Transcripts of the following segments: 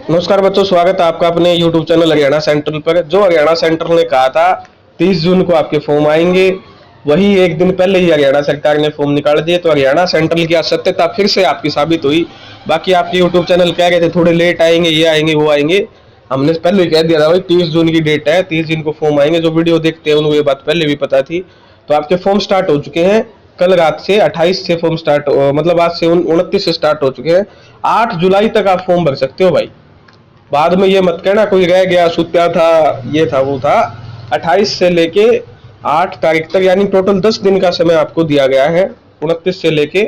नमस्कार बच्चों, स्वागत है आपका अपने YouTube चैनल हरियाणा सेंट्रल पर। जो हरियाणा सेंट्रल ने कहा था 30 जून को आपके फॉर्म आएंगे, वही एक दिन पहले ही हरियाणा सरकार ने फॉर्म निकाल दिए। तो हरियाणा सेंट्रल की असत्यता फिर से आपकी साबित हुई। बाकी आपके YouTube चैनल कह रहे थे थोड़े लेट आएंगे, ये आएंगे वो आएंगे, हमने पहले ही कह दिया था भाई 30 जून की डेट है, 30 जून को फॉर्म आएंगे। जो वीडियो देखते हैं उनको ये बात पहले भी पता थी। तो आपके फॉर्म स्टार्ट हो चुके हैं। कल रात से 28 से फॉर्म स्टार्ट, मतलब आज से 29 से स्टार्ट हो चुके हैं। 8 जुलाई तक आप फॉर्म भर सकते हो भाई। बाद में ये मत कहना कोई रह गया, सुत्या था, ये था वो था। 28 से लेके 8 तारीख तक, यानी टोटल 10 दिन का समय आपको दिया गया है। 29 से लेके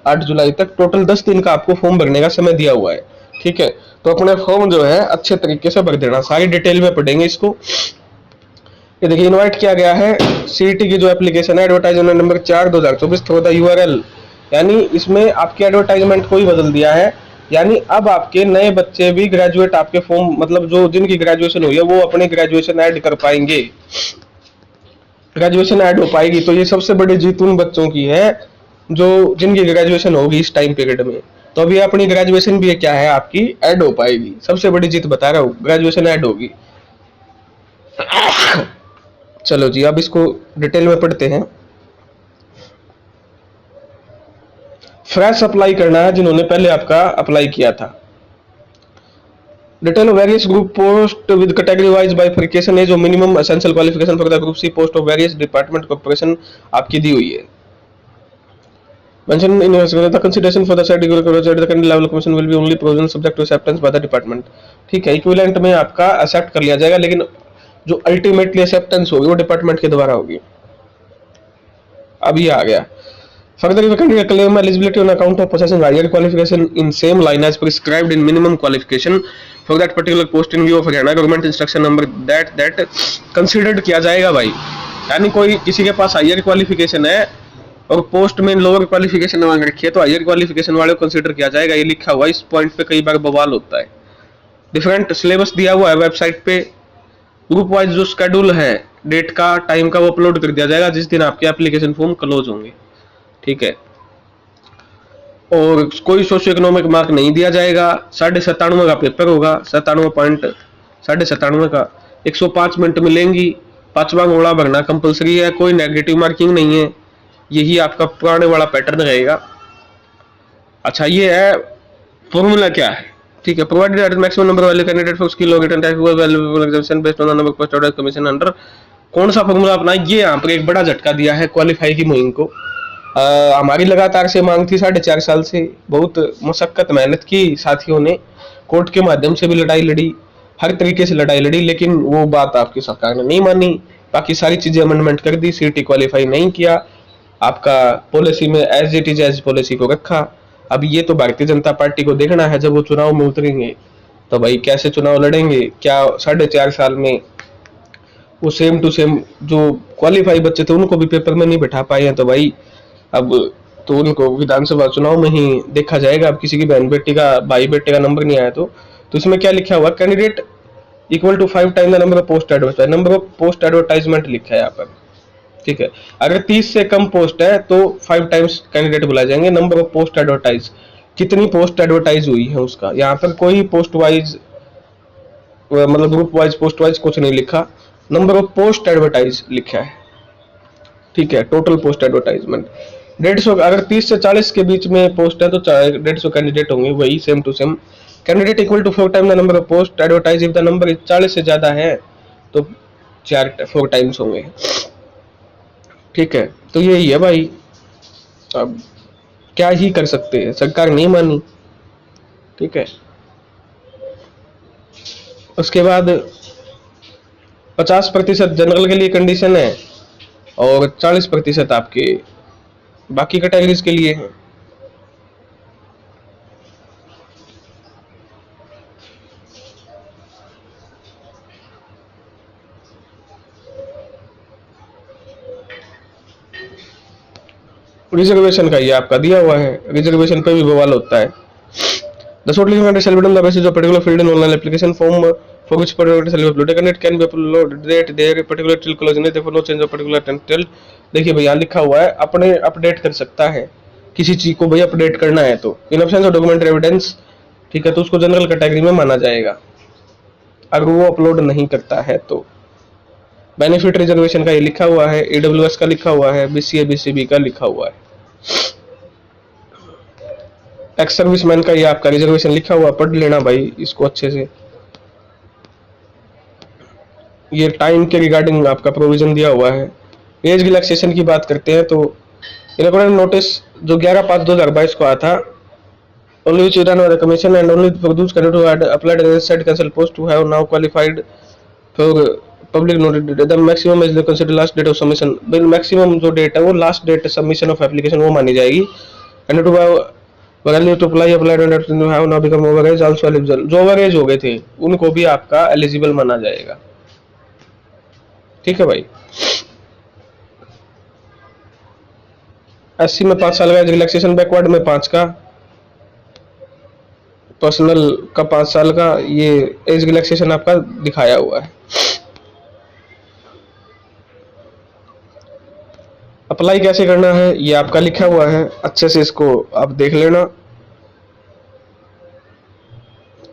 8 जुलाई तक टोटल 10 दिन का आपको फॉर्म भरने का समय दिया हुआ है। ठीक है, तो अपने फॉर्म जो है अच्छे तरीके से भर देना। सारी डिटेल में पढ़ेंगे इसको। ये देखिए, इनवाइट किया गया है सीईटी की जो एप्लीकेशन है, advertisement number 4/2024 through the URL, यानी इसमें आपके एडवर्टाइजमेंट को ही बदल दिया है। यानी अब आपके नए बच्चे भी ग्रेजुएट आपके फॉर्म, मतलब जो जिनकी ग्रेजुएशन हुई है वो अपने ग्रेजुएशन ऐड कर पाएंगे, ग्रेजुएशन ऐड हो पाएगी। तो ये सबसे बड़ी जीत उन बच्चों की है जो जिनकी ग्रेजुएशन होगी इस टाइम पीरियड में। तो अभी अपनी ग्रेजुएशन भी क्या है आपकी ऐड हो पाएगी। सबसे बड़ी जीत बता रहा हूँ, ग्रेजुएशन ऐड होगी। चलो जी, अब इसको डिटेल में पढ़ते हैं। फ्रेश अप्लाई करना है जिन्होंने पहले आपका अप्लाई किया था। Detail various group post with category wise bifurcation है, जो minimum essential qualification for the group C post of various department corporation आपकी दी हुई है। Mention in the consideration for the set the candidate level commission will be only provision subject to acceptance by the department. ठीक है, equivalent में आपका accept कर लिया जाएगा, लेकिन जो अल्टीमेटली एक्सेप्टेंस होगी वो डिपार्टमेंट के द्वारा होगी। अब ये आ गया further if a candidate claim eligibility on account of possessing higher qualification in same line as prescribed in minimum qualification for that particular post in view of Haryana government instruction number that considered किया जाएगा भाई। यानी कोई किसी के पास higher qualification है और post में लोअर क्वालिफिकेशन मांग रखी है, तो हायर क्वालिफिकेशन वाले को कंसिडर किया जाएगा। ये लिखा हुआ है, इस पॉइंट पे कई बार बवाल होता है। डिफरेंट सिलेबस दिया हुआ है वेबसाइट पे। ग्रुप वाइज जो शेड्यूल है डेट का, टाइम का, वो अपलोड कर दिया जाएगा जिस दिन आपके एप्लीकेशन फॉर्म क्लोज होंगे। ठीक है, और कोई सोशियो इकोनॉमिक मार्क नहीं दिया जाएगा। 97.5 का पेपर होगा, 97.97 का 105 मिनट मिलेंगी। 5वां गोला भरना कंपलसरी है, कोई नेगेटिव मार्किंग नहीं है। यही आपका पुराने वाला पैटर्न रहेगा। अच्छा, ये है फॉर्मूला क्या है। ठीक है, प्रोवाइडेड दैट मैक्सिमम नंबर वाले candidate for skill locate and available examination based on the number post order commission under. कौन सा फॉर्मूला अपना, ये यहाँ पर एक बड़ा झटका दिया है क्वालिफाई की मुहिम को। हमारी लगातार से मांग थी 4.5 साल से, बहुत मशक्कत मेहनत की साथियों ने, कोर्ट के माध्यम से भी लड़ाई लड़ी, हर तरीके से लड़ाई लड़ी, लेकिन वो बात आपकी सरकार ने नहीं मानी। बाकी सारी चीजें अमेंडमेंट कर दी, सीटी क्वालिफाई नहीं किया, आपका पॉलिसी में as it is as policy को रखा। अब ये तो भारतीय जनता पार्टी को देखना है, जब वो चुनाव में उतरेंगे तो भाई कैसे चुनाव लड़ेंगे। क्या 4.5 साल में वो सेम टू सेम जो क्वालिफाई बच्चे थे उनको भी पेपर में नहीं बैठा पाए हैं, तो भाई अब तो उनको विधानसभा चुनाव में ही देखा जाएगा। अब किसी की बहन बेटी का, भाई बेटे का नंबर नहीं आया तो इसमें क्या लिखा हुआ, candidate equal to 5 time the number of post advertise, number of post advertisement लिखा है यहाँ पर। ठीक है, अगर 30 से कम पोस्ट है तो 5 टाइम्स कैंडिडेट बुलाए जाएंगे। नंबर ऑफ पोस्ट एडवर्टाइज, कितनी पोस्ट एडवर्टाइज हुई है उसका, यहाँ पर कोई पोस्ट वाइज, मतलब ग्रुप वाइज पोस्ट वाइज कुछ नहीं लिखा, नंबर ऑफ पोस्ट एडवर्टाइज लिखा है। ठीक है, टोटल पोस्ट एडवर्टाइजमेंट 150, अगर 30 से 40 के बीच में पोस्ट है तो 150 कैंडिडेट होंगे, वही same to same. Candidate equal to 4 time the number of post advertise, if the number 40 से ज्यादा है तो 4 टाइम्स होंगे। ठीक है, तो यही है भाई, अब क्या ही कर सकते हैं, सरकार नहीं मानी। ठीक है, उसके बाद 50% जनरल के लिए कंडीशन है और 40% आपके बाकी कैटेगरीज के लिए है। रिजर्वेशन का ये आपका दिया हुआ है, रिजर्वेशन पे भी बवाल होता है। The short list shall be done on the basis of particular field in online application form for which particular shall be uploaded and it can be uploaded that their particular till closing है, therefore no change of particular till। देखिए भैया लिखा हुआ है अपने update कर सकता है, किसी चीज को भाई अपडेट करना है तो इन ऑप्शन ऑफ डॉक्यूमेंट एविडेंस ठीक है, तो उसको जनरल कैटेगरी में माना जाएगा अगर वो अपलोड नहीं करता है तो। बेनिफिट रिजर्वेशन का ये लिखा हुआ है, AWS का लिखा हुआ है, BCA BCB का लिखा हुआ है, एक्स सर्विसमैन का ये आपका रिजर्वेशन लिखा हुआ, पढ़ लेना भाई इसको अच्छे से। ये टाइम के रिगार्डिंग आपका प्रोविजन दिया हुआ है। एज रिलैक्सेशन की बात करते हैं तो इन अकॉर्डिंग नोटिस जो 11/5/2022 को आया था, only which is done by the commission and only for those candidates who had applied and said cancel post who have now qualified for public notice, the maximum is the considered last date of submission। Will maximum जो date है वो last date submission of application वो मानी जाएगी। And to have to apply and have now become over age also eligible, जो over age हो गए थे उनको भी आपका एलिजिबल माना जाएगा। ठीक है भाई। SC में 5 साल का एज रिलैक्सेशन, बैकवर्ड में 5 का, पर्सनल का 5 साल का, ये एज रिलैक्सेशन आपका दिखाया हुआ है। अप्लाई कैसे करना है ये आपका लिखा हुआ है, अच्छे से इसको आप देख लेना।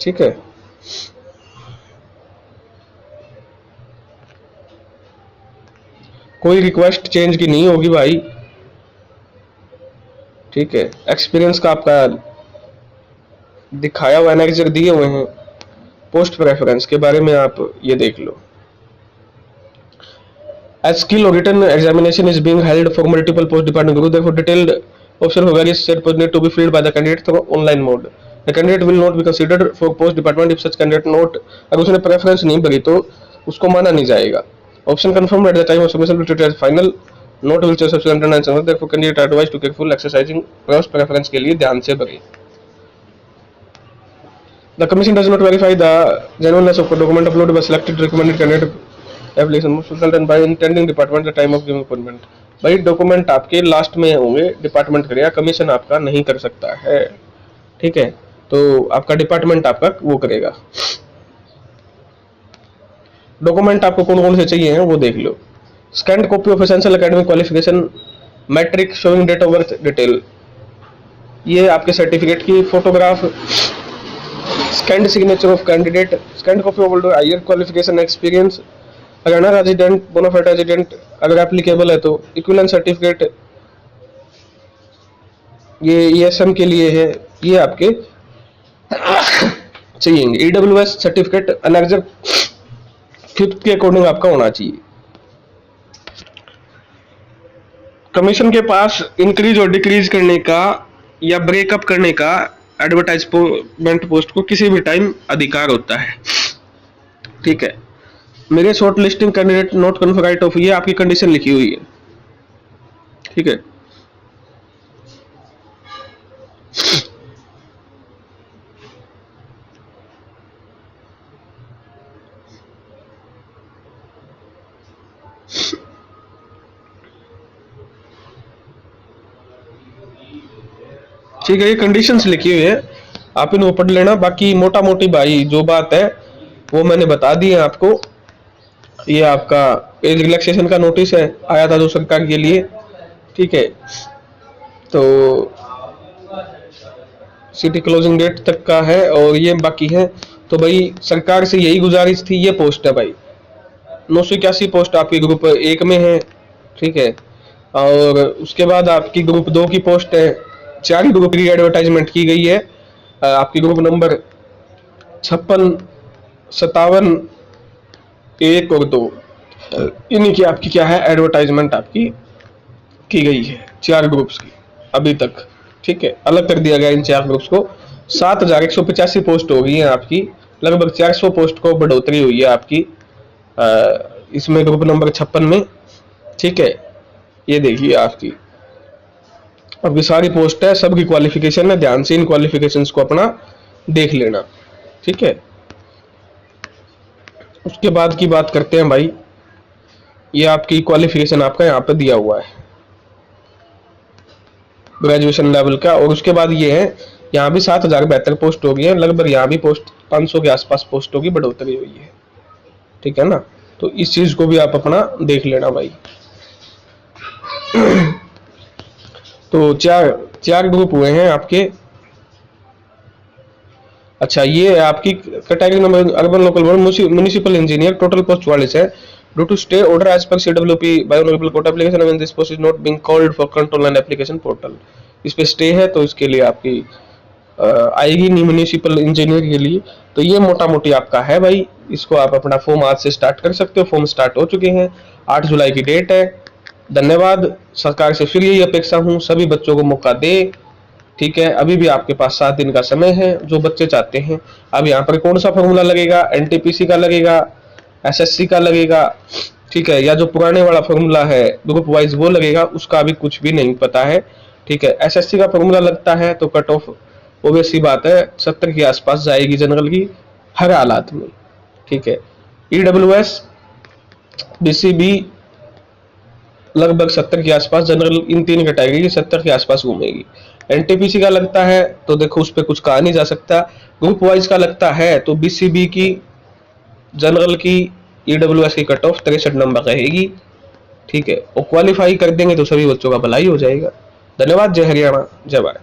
ठीक है, कोई रिक्वेस्ट चेंज की नहीं होगी भाई। ठीक है, एक्सपीरियंस का आपका दिखाया हुआ एनेक्सर दिए हुए हैं। पोस्ट प्रेफरेंस के बारे में आप ये देख लो। As skill or written examination is being held for multiple post department group, therefore detailed option for various set post need to be filled by the candidate through online mode. The candidate will not be considered for post department if such candidate not, अगर उसने preference नहीं भरी तो उसको माना नहीं जाएगा। Option confirm at the time of submission will treat as final, note will choose option 9 therefore candidate are advised to careful exercising post preference के लिए ध्यान से भरें। The commission does not verify the genuineness of document uploaded by selected recommended candidate application consultant by intending department the time of giving appointment। भाई document आपके last में होंगे, department करेगा, कमीशन आपका नहीं कर सकता है। ठीक है, तो आपका डिपार्टमेंट आपका वो करेगा। डॉक्यूमेंट आपको कौन कौन से चाहिए हैं वो देख लो। Scanned copy of essential academic qualification, matric showing date of birth detail, ये आपके सर्टिफिकेट की photograph, scanned signature of candidate, scanned copy of higher qualification experience, अगर ना रेजिडेंट बोनाफाइड रेजिडेंट अगर एप्लीकेबल है तो इक्विवेलेंट सर्टिफिकेट, ये ESM के लिए है, ये आपके चाहिए। EWS सर्टिफिकेट एनेक्सर 5th के अकॉर्डिंग आपका होना चाहिए। कमीशन के पास इंक्रीज और डिक्रीज करने का या ब्रेकअप करने का एडवर्टाइजमेंट पोस्ट को किसी भी टाइम अधिकार होता है। ठीक है, मेरे short listing candidate not confirm right of, ये आपकी कंडीशन लिखी हुई है। ठीक है, ठीक है, ये कंडीशंस लिखी हुई है, आप इनको पढ़ लेना। बाकी मोटा मोटी भाई जो बात है वो मैंने बता दी है आपको। ये आपका एज रिलैक्सेशन का नोटिस है, आया था जो सरकार के लिए। ठीक है, तो सिटी क्लोजिंग डेट तक का है और ये बाकी है। तो भाई सरकार से यही गुजारिश थी, ये पोस्ट है भाई 981 पोस्ट आपकी ग्रुप 1 में है। ठीक है, और उसके बाद आपकी ग्रुप 2 की पोस्ट है, 4 ही ग्रुप की एडवर्टाइजमेंट की गई है। आपकी ग्रुप नंबर 56, 57, 1 और 2, इन्हीं की आपकी क्या है एडवर्टाइजमेंट आपकी की गई है 4 ग्रुप्स की अभी तक। ठीक है, अलग कर दिया गया इन 4 ग्रुप्स को। 7185 पोस्ट हो गई है आपकी, लगभग 400 पोस्ट को बढ़ोतरी हुई है आपकी इसमें ग्रुप नंबर 56 में। ठीक है, ये देखिए आपकी अब ये सारी पोस्ट है, सबकी क्वालिफिकेशन है, ध्यान से इन क्वालिफिकेशंस को अपना देख लेना। ठीक है, उसके बाद की बात करते हैं भाई, ये आपकी क्वालिफिकेशन आपका यहाँ पे दिया हुआ है ग्रेजुएशन लेवल का। और उसके बाद ये है, यहाँ भी 7072 पोस्ट हो गई है, लगभग यहाँ भी पोस्ट 500 के आसपास पोस्टों की बढ़ोतरी हुई है। ठीक है ना, तो इस चीज को भी आप अपना देख लेना भाई। तो चार ग्रुप हुए हैं आपके, अच्छा, ये है आपकी category number urban local municipal engineer, total post 44 है। Due to stay order as per CWP biological court application when this post is not being called for control and application portal, इस पे स्टे है तो इसके लिए आपकी आएगी municipal engineer के लिए। तो ये मोटा मोटी आपका है भाई, इसको आप अपना फॉर्म आज से स्टार्ट कर सकते हो। फॉर्म स्टार्ट हो चुके हैं, 8 जुलाई की डेट है। धन्यवाद। सरकार से फिर यही अपेक्षा हूँ, सभी बच्चों को मौका दे। ठीक है, अभी भी आपके पास 7 दिन का समय है, जो बच्चे चाहते हैं। अब यहाँ पर कौन सा फॉर्मूला लगेगा, NTPC का लगेगा, SSC का लगेगा, ठीक है, या जो पुराने वाला फॉर्मूला है ग्रुप वाइज वो लगेगा, उसका अभी कुछ भी नहीं पता है। ठीक है, SSC का फॉर्मूला लगता है तो कट ऑफ ओबियस सी बात है 70 के आसपास जाएगी जनरल की हर हालात में। ठीक है, EWS BCB लगभग 70 के आसपास, जनरल इन तीन कैटेगरी की 70 के आसपास घूमेगी। NTPC का लगता है तो देखो उस पर कुछ कहा नहीं जा सकता। ग्रुप वाइज का लगता है तो BCB की, जनरल की, EWS की कट ऑफ 63 नंबर रहेगी। ठीक है, और क्वालिफाई कर देंगे तो सभी बच्चों का भलाई हो जाएगा। धन्यवाद। जय हरियाणा, जय भारत।